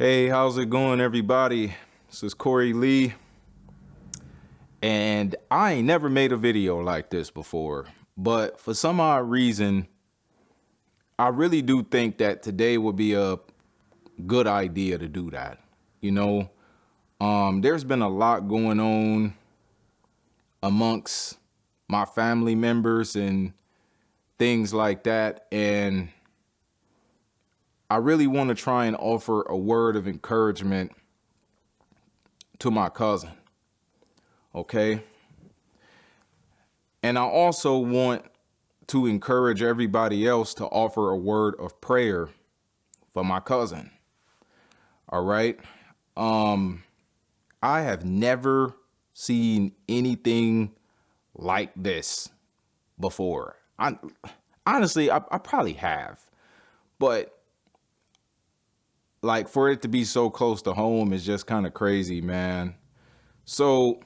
Hey, how's it going, everybody? This is Corey Lee, and I ain't never made a video like this before, but for some odd reason, I really do think that today would be a good idea to do that. You know, there's been a lot going on amongst my family members and things like that, and I really want to try and offer a word of encouragement to my cousin, okay? And I also want to encourage everybody else to offer a word of prayer for my cousin. All right. I have never seen anything like this before. I probably have, but like for it to be so close to home is just kind of crazy, man. So,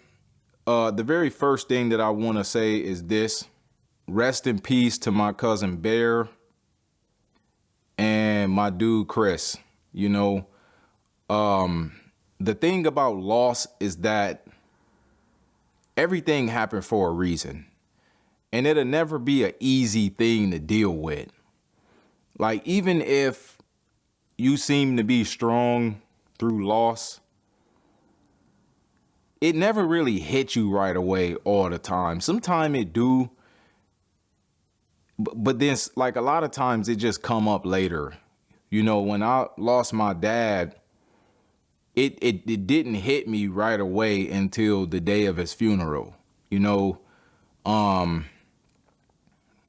the very first thing that I want to say is this. Rest in peace to my cousin Bear and my dude Chris. You know, the thing about loss is that everything happened for a reason. And it'll never be an easy thing to deal with. Like, even if you seem to be strong through loss, it never really hit you right away all the time. Sometimes it do, but then like a lot of times it just come up later. You know, when I lost my dad, it didn't hit me right away until the day of his funeral. You know,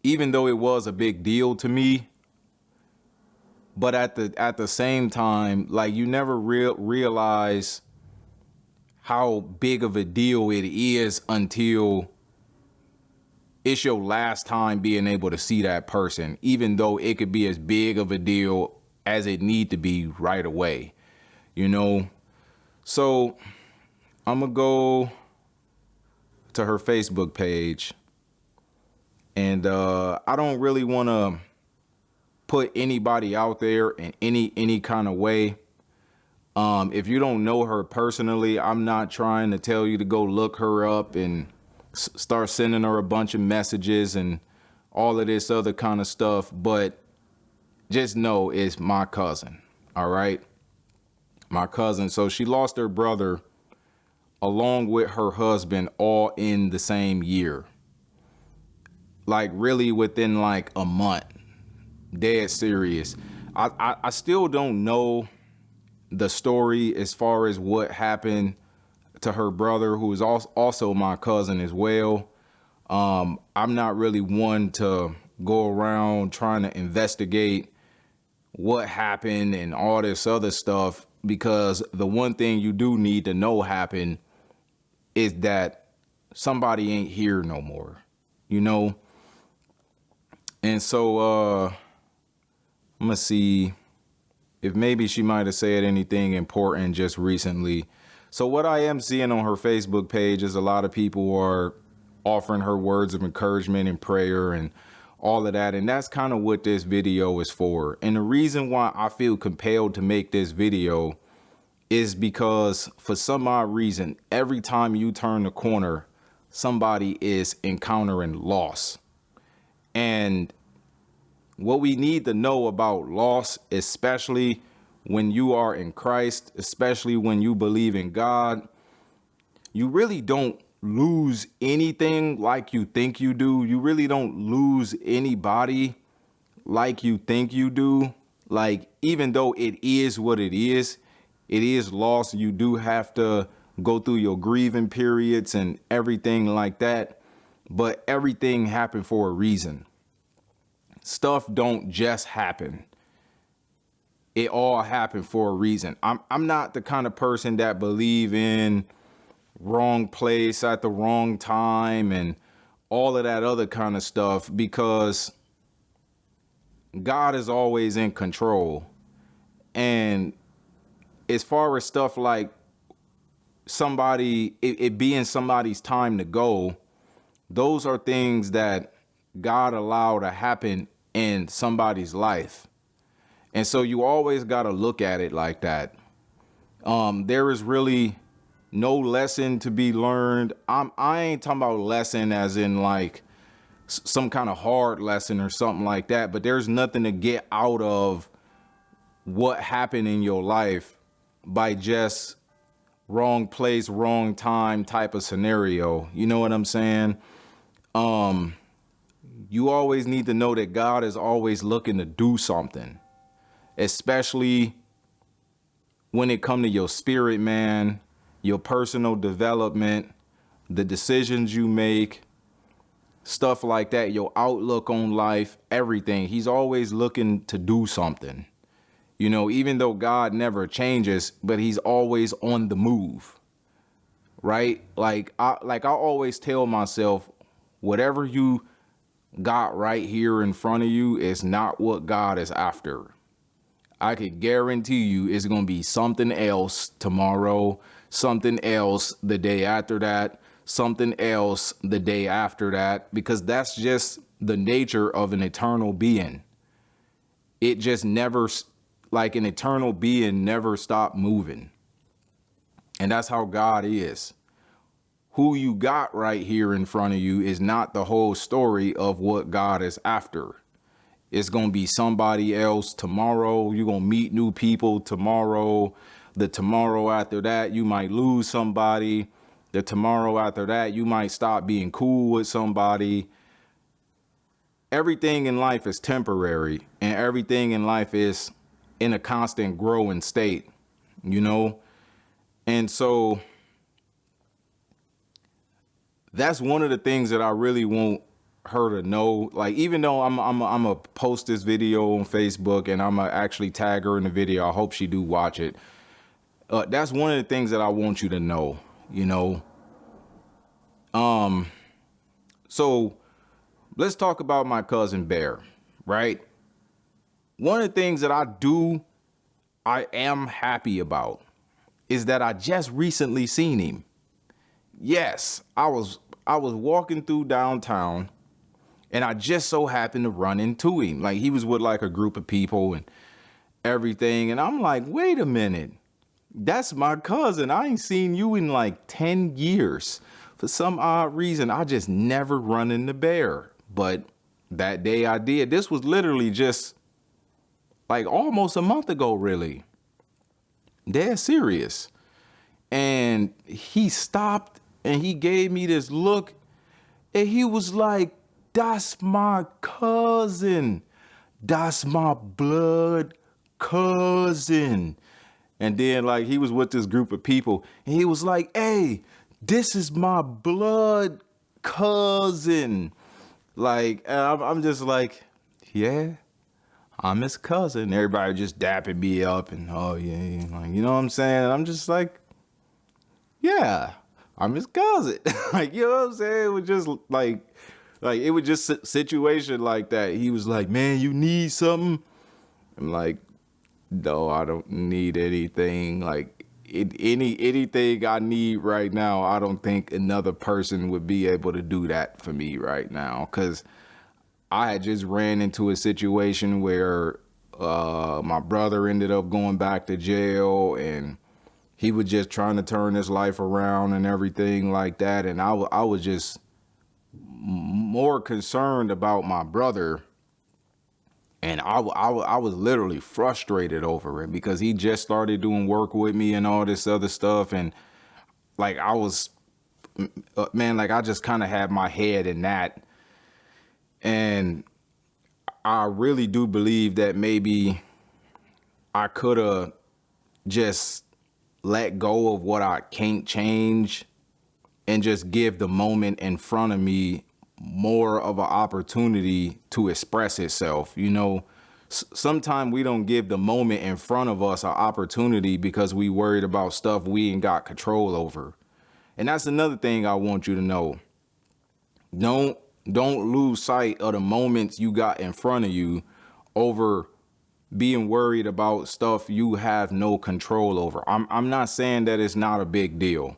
even though it was a big deal to me, but at the same time, like you never realize how big of a deal it is until it's your last time being able to see that person, even though it could be as big of a deal as it need to be right away, you know? So I'm gonna go to her Facebook page, and I don't really want to put anybody out there in any kind of way. If you don't know her personally, I'm not trying to tell you to go look her up and start sending her a bunch of messages and all of this other kind of stuff, but just know it's my cousin. All right, my cousin. So she lost her brother along with her husband all in the same year, like really within like a month. Dead serious. I still don't know the story as far as what happened to her brother, who is also my cousin as well. I'm not really one to go around trying to investigate what happened and all this other stuff, because the one thing you do need to know happened is that somebody ain't here no more, you know? And so I'm gonna see if maybe she might have said anything important just recently. So what I am seeing on her Facebook page is a lot of people are offering her words of encouragement and prayer and all of that. And that's kind of what this video is for. And the reason why I feel compelled to make this video is because for some odd reason, every time you turn the corner, somebody is encountering loss. And what we need to know about loss, especially when you are in Christ, especially when you believe in God, you really don't lose anything like you think you do. You really don't lose anybody like you think you do. Like, even though it is what it is loss. You do have to go through your grieving periods and everything like that. But everything happened for a reason. Stuff don't just happen. It all happened for a reason. I'm not the kind of person that believe in wrong place at the wrong time and all of that other kind of stuff, because God is always in control. And as far as stuff like it being somebody's time to go, those are things that God allowed to happen in somebody's life. And so you always got to look at it like that. There is really no lesson to be learned. I ain't talking about lesson as in like some kind of hard lesson or something like that, but there's nothing to get out of what happened in your life by just wrong place, wrong time type of scenario. You know what I'm saying? You always need to know that God is always looking to do something, especially when it come to your spirit, man, your personal development, the decisions you make, stuff like that, your outlook on life, everything. He's always looking to do something. You know, even though God never changes, but he's always on the move. Right? Like I always tell myself, whatever you got right here in front of you is not what God is after. I could guarantee you it's going to be something else tomorrow, something else the day after that, something else the day after that, because that's just the nature of an eternal being. It just never, like an eternal being never stop moving. And that's how God is. Who you got right here in front of you is not the whole story of what God is after. It's going to be somebody else tomorrow. You're going to meet new people tomorrow. The tomorrow after that, you might lose somebody. The tomorrow after that, you might stop being cool with somebody. Everything in life is temporary, and everything in life is in a constant growing state, you know? And so that's one of the things that I really want her to know. Like, even though I'm gonna post this video on Facebook and I'm gonna actually tag her in the video, I hope she do watch it. That's one of the things that I want you to know, you know. So let's talk about my cousin Bear, right? One of the things that I am happy about is that I just recently seen him. Yes, I was walking through downtown and I just so happened to run into him. Like, he was with like a group of people and everything. And I'm like, wait a minute, that's my cousin. I ain't seen you in like 10 years. For some odd reason, I just never run into Bear. But that day I did. This was literally just like almost a month ago, really. Dead serious. And he stopped and he gave me this look and he was like, that's my cousin. That's my blood cousin. And then like he was with this group of people and he was like, hey, this is my blood cousin. Like, I'm just like, yeah, I'm his cousin. Everybody just dapping me up and, oh yeah, like, you know what I'm saying? I'm just like, yeah, I'm his cousin. Like, you know what I'm saying? It was just like it was just a situation like that. He was like, man, you need something? I'm like, no, I don't need anything. Like, anything I need right now, I don't think another person would be able to do that for me right now. Cause I had just ran into a situation where my brother ended up going back to jail and he was just trying to turn his life around and everything like that. And I was just more concerned about my brother. And I was literally frustrated over it because he just started doing work with me and all this other stuff. And like, I was, man, like I just kind of had my head in that. And I really do believe that maybe I could have just let go of what I can't change and just give the moment in front of me more of an opportunity to express itself. You know, sometimes we don't give the moment in front of us an opportunity because we worried about stuff we ain't got control over. And that's another thing I want you to know. Don't lose sight of the moments you got in front of you over being worried about stuff you have no control over. I'm not saying that it's not a big deal.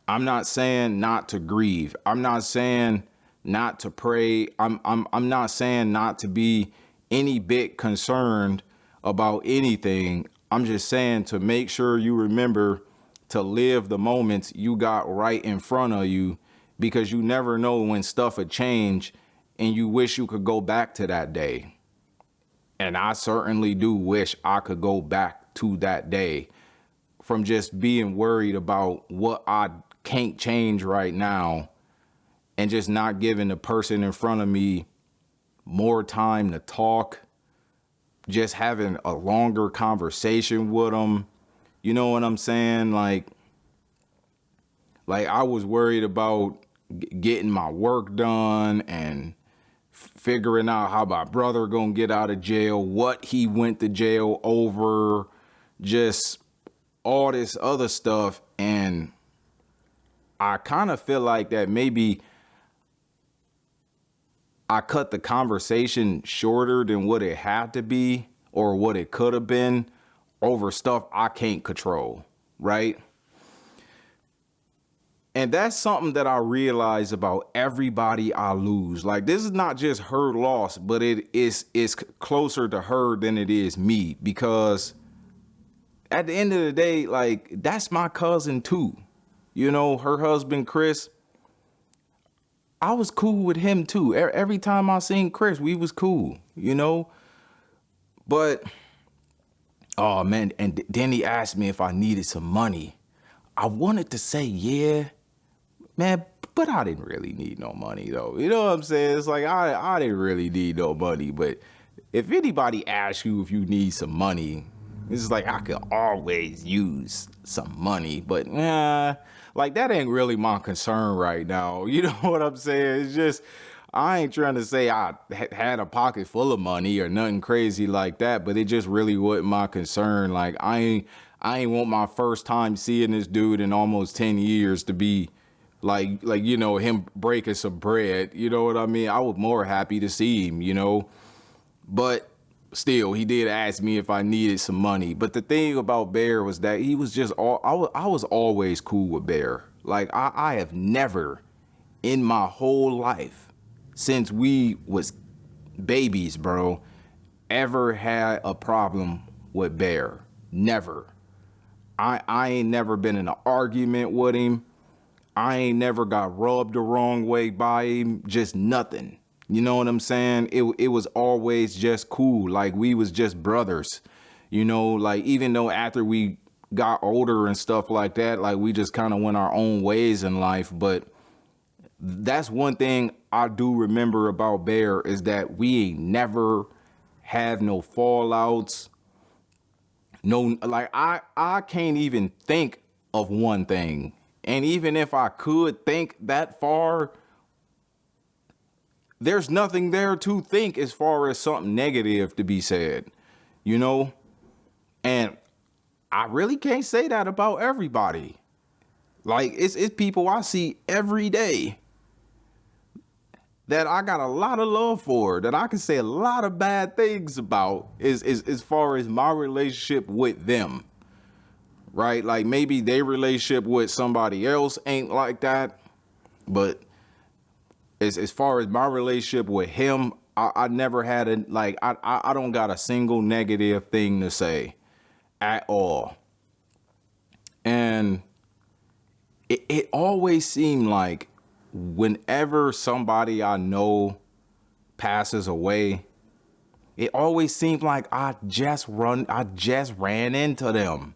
I'm not saying not to grieve. I'm not saying not to pray. I'm not saying not to be any bit concerned about anything. I'm just saying to make sure you remember to live the moments you got right in front of you, because you never know when stuff would change and you wish you could go back to that day. And I certainly do wish I could go back to that day from just being worried about what I can't change right now and just not giving the person in front of me more time to talk, just having a longer conversation with them. You know what I'm saying? Like I was worried about getting my work done and figuring out how my brother gonna get out of jail, what he went to jail over, just all this other stuff. And I kind of feel like that maybe I cut the conversation shorter than what it had to be or what it could have been over stuff I can't control, right? And that's something that I realize about everybody I lose. Like, this is not just her loss, but it's closer to her than it is me, because at the end of the day, like, that's my cousin too. You know, her husband, Chris, I was cool with him too. Every time I seen Chris, we was cool, you know? But, oh man, and then he asked me if I needed some money. I wanted to say, yeah, man, but I didn't really need no money though. You know what I'm saying? It's like, I didn't really need no money. But if anybody asks you if you need some money, it's like, I could always use some money. But like, that ain't really my concern right now. You know what I'm saying? It's just, I ain't trying to say I had a pocket full of money or nothing crazy like that, but it just really wasn't my concern. Like, I ain't want my first time seeing this dude in almost 10 years to be like, you know, him breaking some bread. You know what I mean? I was more happy to see him, you know, but still, he did ask me if I needed some money. But the thing about Bear was that he was just I was always cool with Bear. Like, I have never in my whole life since we was babies, bro, ever had a problem with Bear. Never. I ain't never been in an argument with him. I ain't never got rubbed the wrong way by him. Just nothing. You know what I'm saying? It was always just cool. Like, we was just brothers. You know, like, even though after we got older and stuff like that, like, we just kind of went our own ways in life. But that's one thing I do remember about Bear, is that we ain't never have no fallouts. No, like, I can't even think of one thing. And even if I could think that far, there's nothing there to think as far as something negative to be said, you know? And I really can't say that about everybody. Like, it's people I see every day that I got a lot of love for, that I can say a lot of bad things about, is as far as my relationship with them. Right? Like, maybe their relationship with somebody else ain't like that. But as far as my relationship with him, I never had I don't got a single negative thing to say at all. And it always seemed like whenever somebody I know passes away, it always seemed like I just ran into them.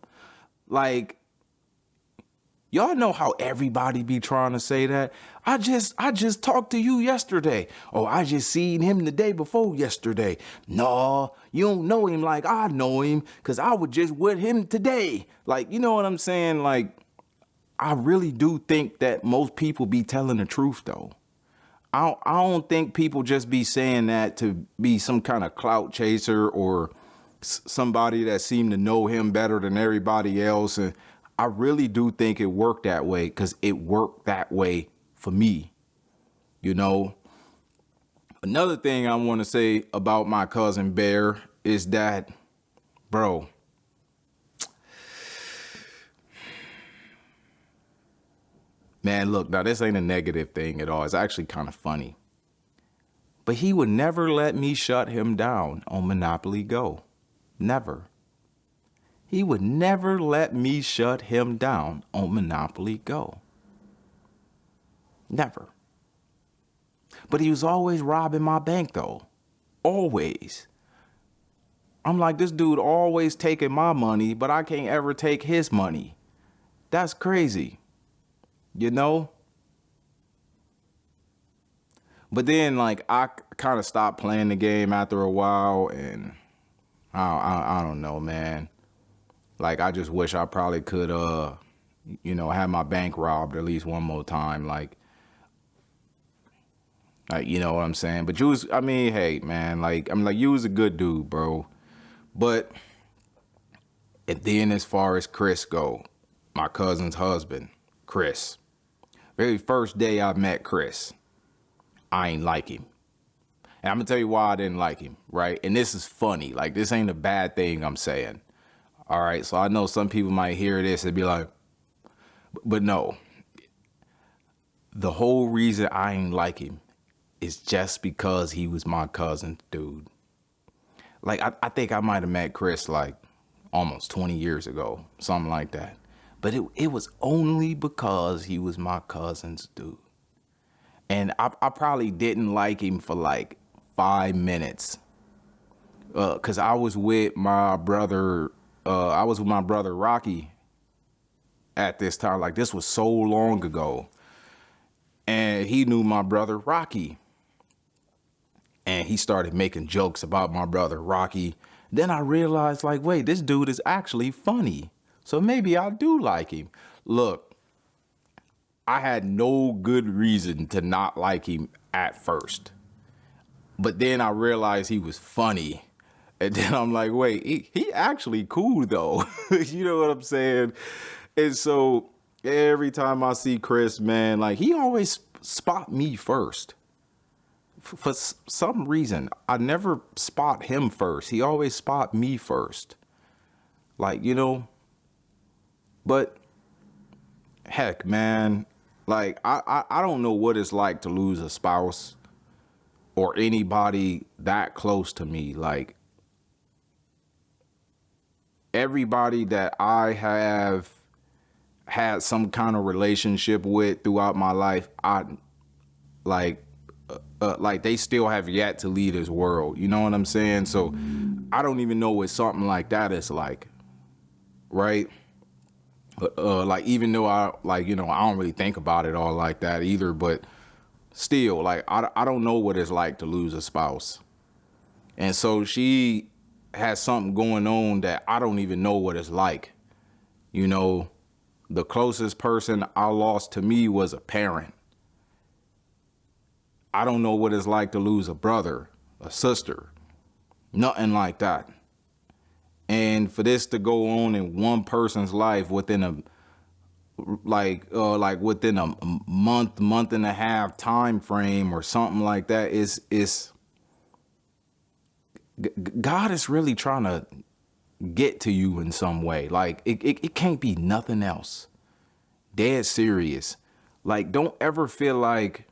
Like, y'all know how everybody be trying to say that. I just talked to you yesterday. Oh, I just seen him the day before yesterday. No, you don't know him like I know him, because I was just with him today. Like, you know what I'm saying? Like, I really do think that most people be telling the truth, though. I don't think people just be saying that to be some kind of clout chaser or somebody that seemed to know him better than everybody else. And I really do think it worked that way, because it worked that way for me. You know, another thing I want to say about my cousin Bear is that, bro, man, look, now this ain't a negative thing at all. It's actually kind of funny. But he would never let me shut him down on Monopoly Go. Never. He would never let me shut him down on Monopoly Go. Never. But he was always robbing my bank though. Always. I'm like, this dude always taking my money, but I can't ever take his money. That's crazy. You know? But then like I kind of stopped playing the game after a while, and I don't know, man. Like I just wish I probably could have my bank robbed at least one more time. Like you know what I'm saying? But hey man, you was a good dude, bro. But and then as far as Chris go, my cousin's husband, Chris. Very first day I met Chris, I ain't like him. And I'm gonna tell you why I didn't like him, right? And this is funny. Like, this ain't a bad thing I'm saying. All right, so I know some people might hear this and be like, but no. The whole reason I ain't like him is just because he was my cousin, dude. Like, I think I might have met Chris like almost 20 years ago, something like that. But it was only because he was my cousin's dude. And I probably didn't like him for like 5 minutes. Cause I was with my brother Rocky at this time. Like, this was so long ago. And he knew my brother Rocky. And he started making jokes about my brother Rocky. Then I realized, like, wait, this dude is actually funny. So maybe I do like him. Look, I had no good reason to not like him at first. But then I realized he was funny. And then I'm like, wait, he actually cool though. You know what I'm saying? And so every time I see Chris, man, like, he always spot me first. For some reason, I never spot him first. He always spot me first. Like, but heck, man, like, I don't know what it's like to lose a spouse or anybody that close to me. Like, everybody that I have had some kind of relationship with throughout my life, like they still have yet to leave this world. You know what I'm saying? So I don't even know what something like that is like, right? Like, even though I don't really think about it all like that either, but still, like, I don't know what it's like to lose a spouse. And so she has something going on that I don't even know what it's like. The closest person I lost to me was a parent. I don't know what it's like to lose a brother, a sister, nothing like that. And for this to go on in one person's life within a within a month and a half time frame or something like that, is God is really trying to get to you in some way. Like, it can't be nothing else. Dead serious. Like, don't ever feel like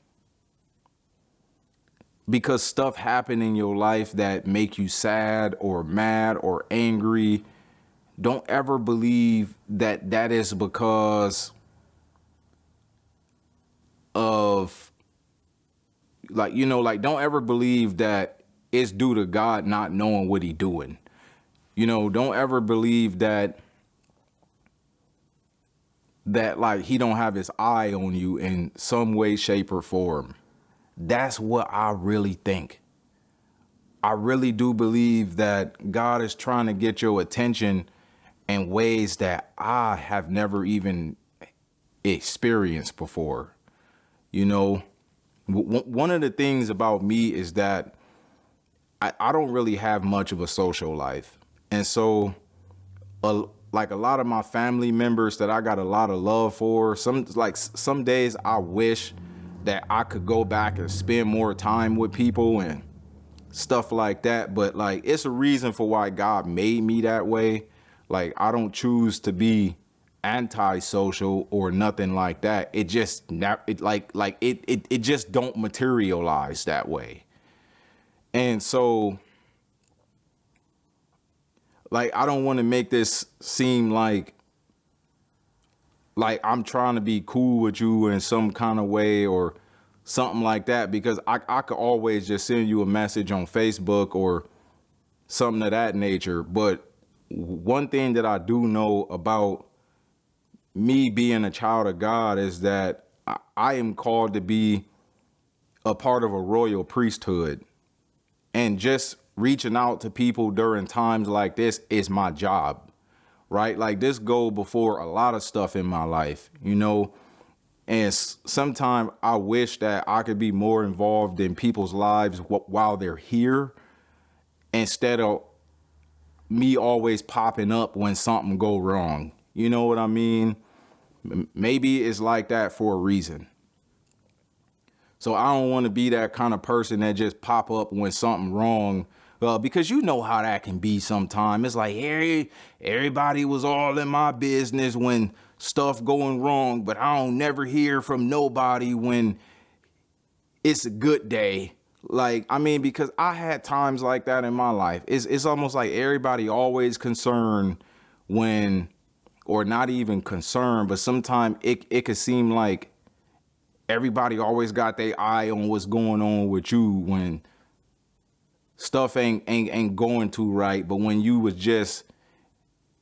because stuff happened in your life that make you sad or mad or angry, don't ever believe that that is because of, don't ever believe that it's due to God not knowing what he doing. Don't ever believe that like he don't have his eye on you in some way, shape, or form. That's what I really think. I really do believe that God is trying to get your attention in ways that I have never even experienced before. One of the things about me is that I don't really have much of a social life. And so, like, a lot of my family members that I got a lot of love for, some days I wish that I could go back and spend more time with people and stuff like that. But, like, it's a reason for why God made me that way. Like, I don't choose to be antisocial or nothing like that. It just it just don't materialize that way. And so, like I don't want to make this seem like I'm trying to be cool with you in some kind of way or something like that, because I could always just send you a message on Facebook or something of that nature. But one thing that I do know about me being a child of God is that I am called to be a part of a royal priesthood, and just reaching out to people during times like this is my job, right? Like this go before a lot of stuff in my life, you know. And sometimes I wish that I could be more involved in people's lives while they're here, instead of me always popping up when something go wrong. You know what I mean? Maybe it's like that for a reason. So I don't want to be that kind of person that just pop up when something wrong. Because you know how that can be sometimes. It's like everybody was all in my business when stuff going wrong, but I don't never hear from nobody when it's a good day. Like, I mean, because I had times like that in my life. It's almost like everybody always concerned when, or not even concerned, but sometimes it could seem like everybody always got their eye on what's going on with you when stuff ain't going too right. But when you was just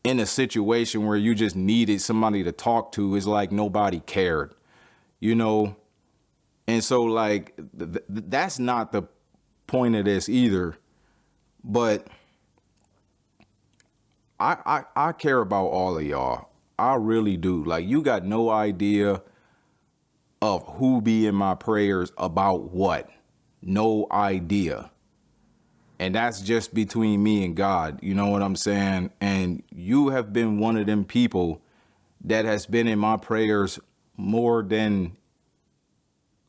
in a situation where you just needed somebody to talk to, it's like nobody cared, you know? And so like, that's not the point of this either. But I care about all of y'all. I really do. Like, you got no idea of who be in my prayers about what. No idea. And that's just between me and God. You know what I'm saying? And you have been one of them people that has been in my prayers more than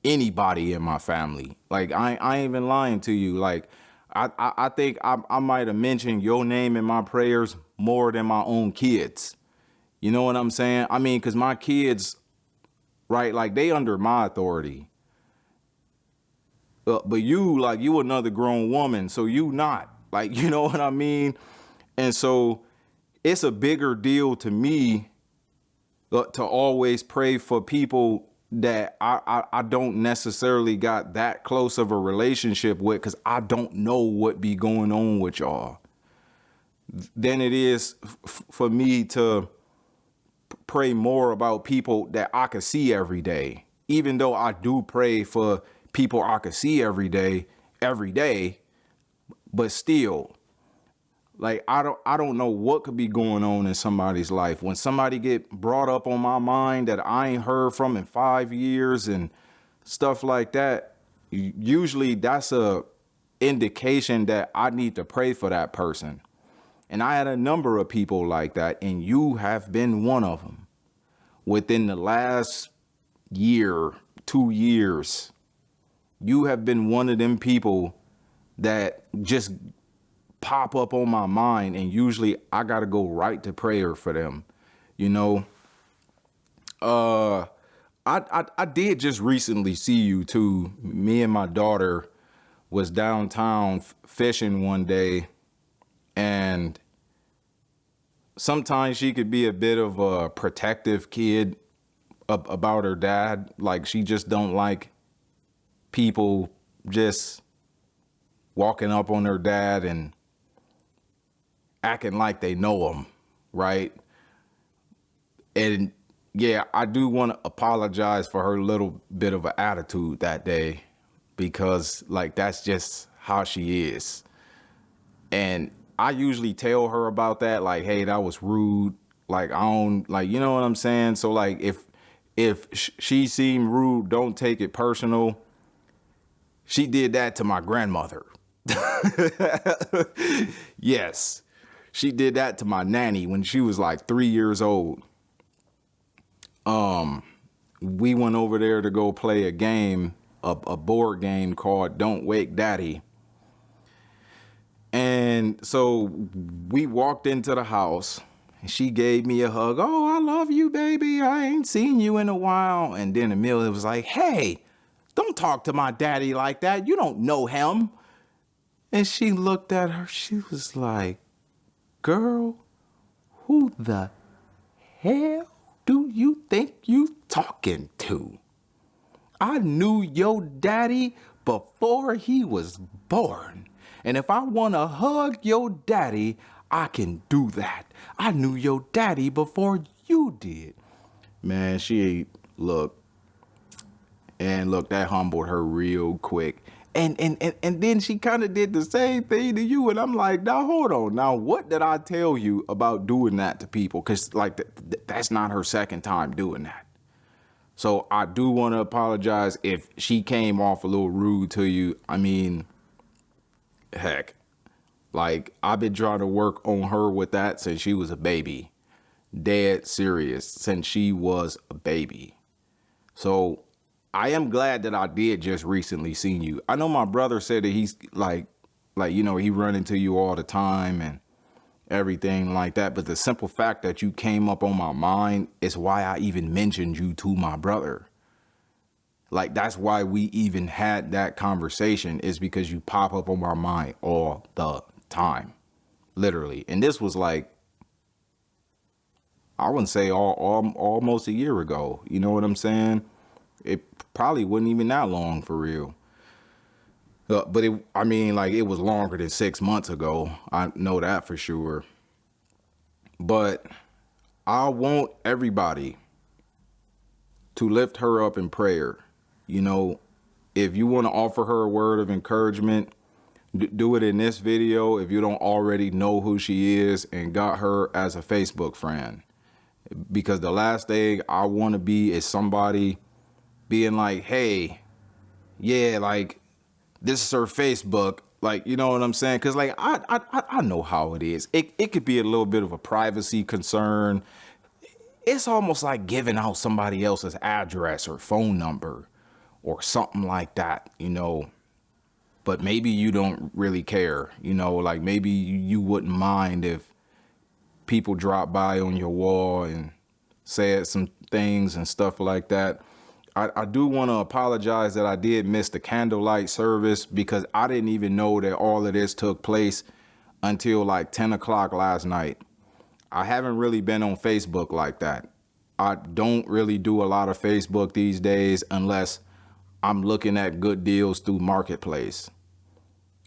anybody in my family. Like, I ain't even lying to you. Like, I think I might have mentioned your name in my prayers more than my own kids. You know what I'm saying? I mean, because my kids, right, like, they under my authority. But you, like, you another grown woman, so you not. Like, you know what I mean? And so it's a bigger deal to me to always pray for people that I don't necessarily got that close of a relationship with, because I don't know what be going on with y'all, than it is for me to pray more about people that I could see every day. Even though I do pray for people I could see every day, but still, like, I don't know what could be going on in somebody's life. When somebody get brought up on my mind that I ain't heard from in 5 years and stuff like that, usually that's a indication that I need to pray for that person. And I had a number of people like that, and you have been one of them. Within the last year, 2 years, you have been one of them people that just pop up on my mind, and usually I gotta go right to prayer for them. You know, I did just recently see you too. Me and my daughter was downtown fishing one day, and sometimes she could be a bit of a protective kid about her dad. Like, she just don't like people just walking up on her dad and acting like they know him, right? And yeah, I do want to apologize for her little bit of an attitude that day, because like, that's just how she is. And I usually tell her about that, like, hey, that was rude. Like, I don't, like, you know what I'm saying? So like, if she seemed rude, don't take it personal. She did that to my grandmother. Yes, she did that to my nanny when she was like 3 years old. We went over there to go play a game, a board game called Don't Wake Daddy. And so we walked into the house, and she gave me a hug. Oh, I love you, baby. I ain't seen you in a while. And then Amelia was like, hey, don't talk to my daddy like that. You don't know him. And she looked at her. She was like, girl, who the hell do you think you talking to? I knew your daddy before he was born. And if I want to hug your daddy, I can do that. I knew your daddy before you did. Man, look, that humbled her real quick. And then she kind of did the same thing to you. And I'm like, now, hold on. Now, what did I tell you about doing that to people? Because, like, that's not her second time doing that. So I do want to apologize if she came off a little rude to you. I mean, heck, like, I've been trying to work on her with that since she was a baby. Dead serious, since she was a baby. So I am glad that I did just recently seen you. I know my brother said that he's like, he run into you all the time and everything like that. But the simple fact that you came up on my mind is why I even mentioned you to my brother. Like, that's why we even had that conversation, is because you pop up on my mind all the time, literally. And this was like, I wouldn't say almost a year ago. You know what I'm saying? It probably wasn't even that long for real. But it was longer than 6 months ago. I know that for sure. But I want everybody to lift her up in prayer. You know, if you want to offer her a word of encouragement, do it in this video if you don't already know who she is and got her as a Facebook friend. Because the last thing I want to be is somebody being like, hey, yeah, like, this is her Facebook. Like, you know what I'm saying? Because, like, I know how it is. It could be a little bit of a privacy concern. It's almost like giving out somebody else's address or phone number or something like that, you know. But maybe you don't really care, you know, like maybe you wouldn't mind if people drop by on your wall and said some things and stuff like that. I do want to apologize that I did miss the candlelight service, because I didn't even know that all of this took place until like 10 o'clock last night. I haven't really been on Facebook like that. I don't really do a lot of Facebook these days unless I'm looking at good deals through Marketplace.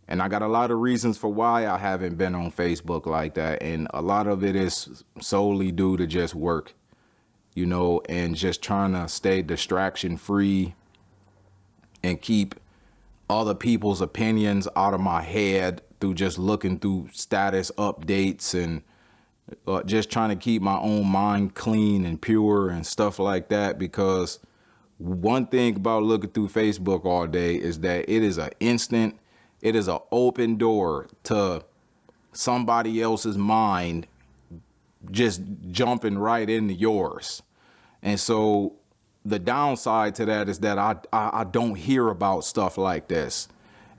And I got a lot of reasons for why I haven't been on Facebook like that. And a lot of it is solely due to just work, you know, and just trying to stay distraction free and keep other people's opinions out of my head through just looking through status updates and just trying to keep my own mind clean and pure and stuff like that. Because one thing about looking through Facebook all day is that it is an open door to somebody else's mind just jumping right into yours. And so the downside to that is that I don't hear about stuff like this.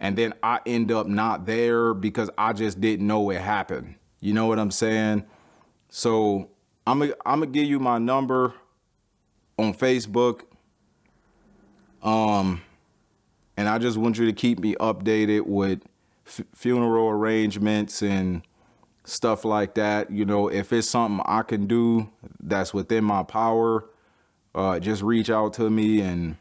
And then I end up not there because I just didn't know it happened. You know what I'm saying? So I'm gonna give you my number on Facebook. And I just want you to keep me updated with funeral arrangements and stuff like that. You know, if it's something I can do that's within my power, just reach out to me and,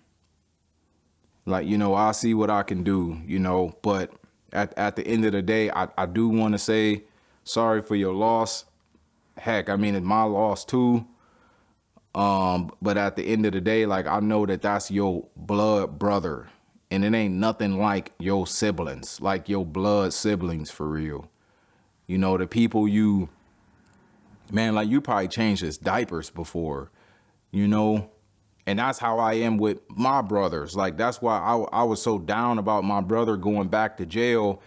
like, you know, I'll see what I can do, you know. But at the end of the day, I do want to say sorry for your loss. Heck, I mean, it's my loss too. But at the end of the day, like, I know that that's your blood brother, and it ain't nothing like your siblings, like your blood siblings for real. You know, the people man, like, you probably changed his diapers before, you know, and that's how I am with my brothers. Like, that's why I was so down about my brother going back to jail,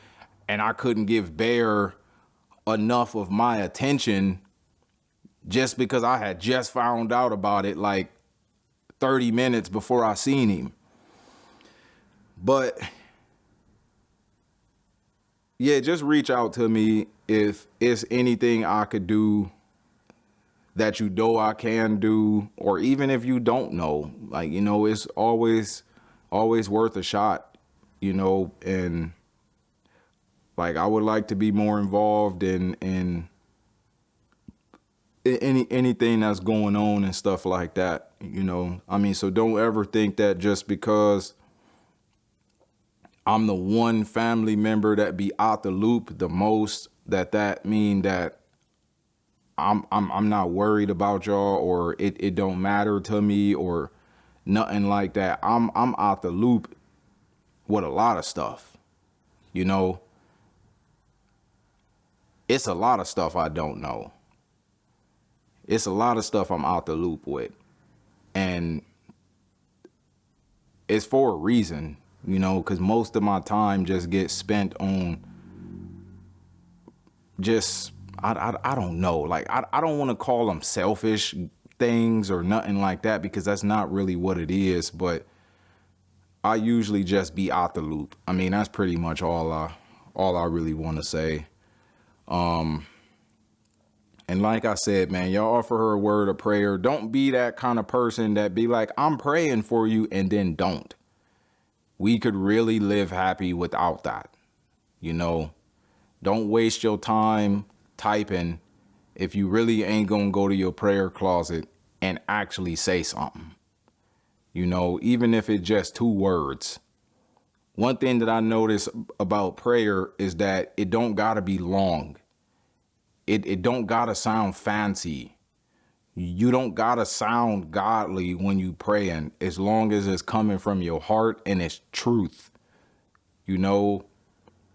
and I couldn't give Bear enough of my attention just because I had just found out about it like 30 minutes before I seen him. But yeah, just reach out to me if it's anything I could do that you know I can do, or even if you don't know, like, you know, it's always worth a shot, you know. And like, I would like to be more involved in anything that's going on and stuff like that, you know. I mean, so don't ever think that just because I'm the one family member that be out the loop the most, that mean that I'm not worried about y'all, or it don't matter to me or nothing like that. I'm out the loop with a lot of stuff, you know. It's a lot of stuff I don't know. It's a lot of stuff I'm out the loop with. And it's for a reason, you know, because most of my time just gets spent on just, I don't know. Like, I don't want to call them selfish things or nothing like that, because that's not really what it is. But I usually just be out the loop. I mean, that's pretty much all I really want to say. And like I said, man, y'all offer her a word of prayer. Don't be that kind of person that be like, I'm praying for you, and then don't. We could really live happy without that. You know, don't waste your time typing if you really ain't gonna go to your prayer closet and actually say something. You know, even if it's just 2 words. One thing that I notice about prayer is that it don't gotta be long. It don't gotta sound fancy. You don't gotta sound godly when you praying, as long as it's coming from your heart and it's truth. You know,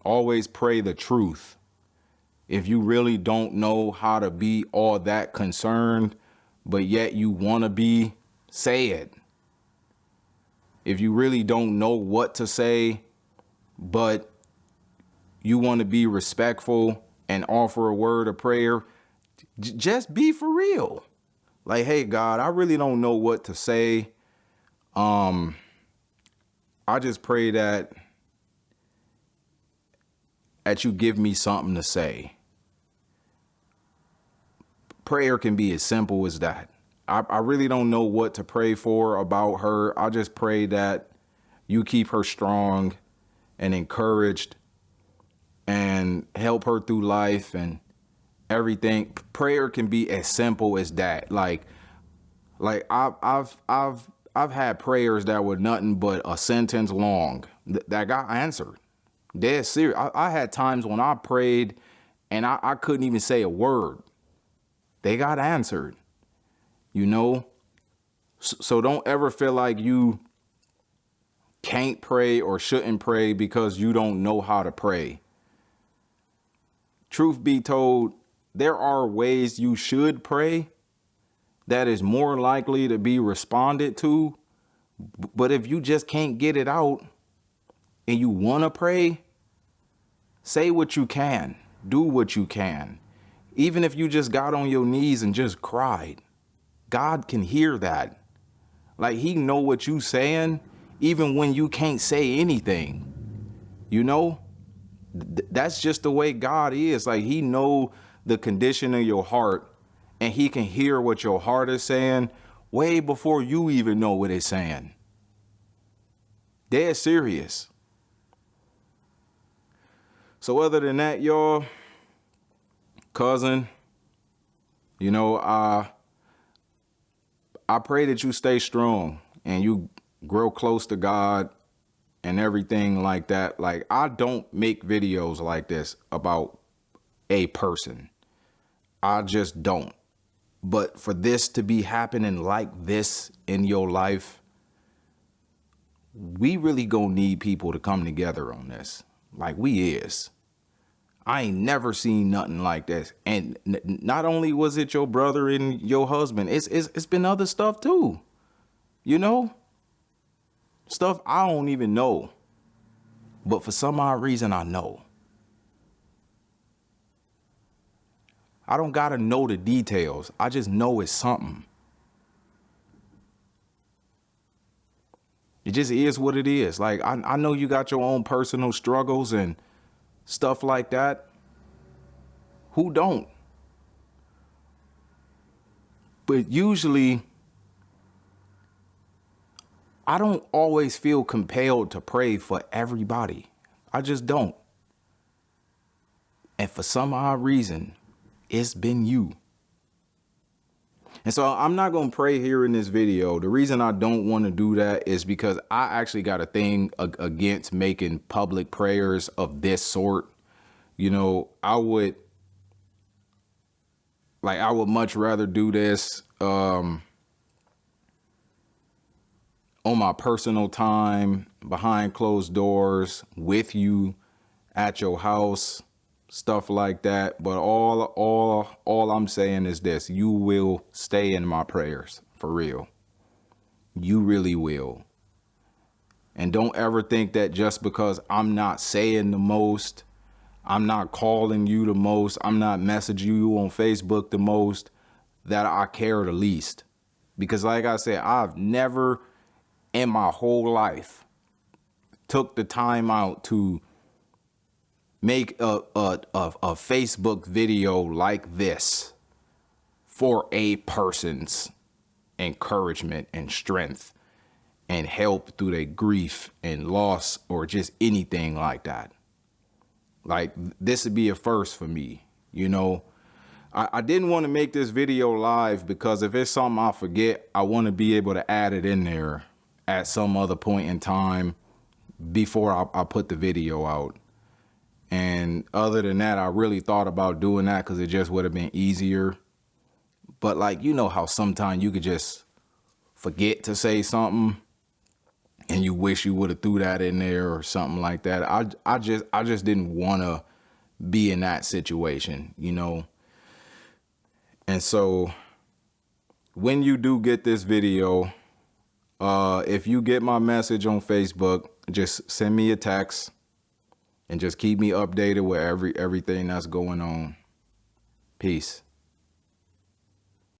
always pray the truth. If you really don't know how to be all that concerned, but yet you want to be, say it. If you really don't know what to say, but you want to be respectful and offer a word of prayer, just be for real. Like, hey, God, I really don't know what to say. I just pray that you give me something to say. Prayer can be as simple as that. I really don't know what to pray for about her. I just pray that you keep her strong and encouraged and help her through life and everything. Prayer can be as simple as that. Like I've had prayers that were nothing but a sentence long that got answered. Dead serious. I had times when I prayed and I couldn't even say a word. They got answered, you know? So don't ever feel like you can't pray or shouldn't pray because you don't know how to pray. Truth be told, there are ways you should pray that is more likely to be responded to. But if you just can't get it out and you want to pray, say what you can, do what you can. Even if you just got on your knees and just cried, God can hear that. Like, he know what you saying, even when you can't say anything, you know? That's just the way God is. Like, he know the condition of your heart, and he can hear what your heart is saying way before you even know what it's saying. Dead serious. So other than that, y'all, cousin, you know, I pray that you stay strong and you grow close to God and everything like that. Like, I don't make videos like this about a person. I just don't. But for this to be happening like this in your life, we really gonna need people to come together on this. Like, we is. I ain't never seen nothing like this. And not only was it your brother and your husband, it's been other stuff too. You know? Stuff I don't even know. But for some odd reason, I know. I don't gotta know the details. I just know it's something. It just is what it is. Like, I know you got your own personal struggles and stuff like that. Who don't? But usually, I don't always feel compelled to pray for everybody. I just don't. And for some odd reason, it's been you. And so I'm not going to pray here in this video. The reason I don't want to do that is because I actually got a thing against making public prayers of this sort. You know, I would much rather do this on my personal time, behind closed doors, with you at your house, stuff like that. But all I'm saying is this: you will stay in my prayers, for real. You really will. And don't ever think that just because I'm not saying the most, I'm not calling you the most, I'm not messaging you on Facebook the most, that I care the least. Because like I said, I've never in my whole life took the time out to make a Facebook video like this for a person's encouragement and strength and help through their grief and loss or just anything like that. Like, this would be a first for me, you know. I didn't want to make this video live because if it's something I forget, I want to be able to add it in there at some other point in time before I put the video out. And other than that, I really thought about doing that because it just would have been easier. But like, you know how sometimes you could just forget to say something and you wish you would have threw that in there or something like that. I just didn't want to be in that situation, you know. And so when you do get this video, if you get my message on Facebook, just send me a text and just keep me updated with everything that's going on. Peace.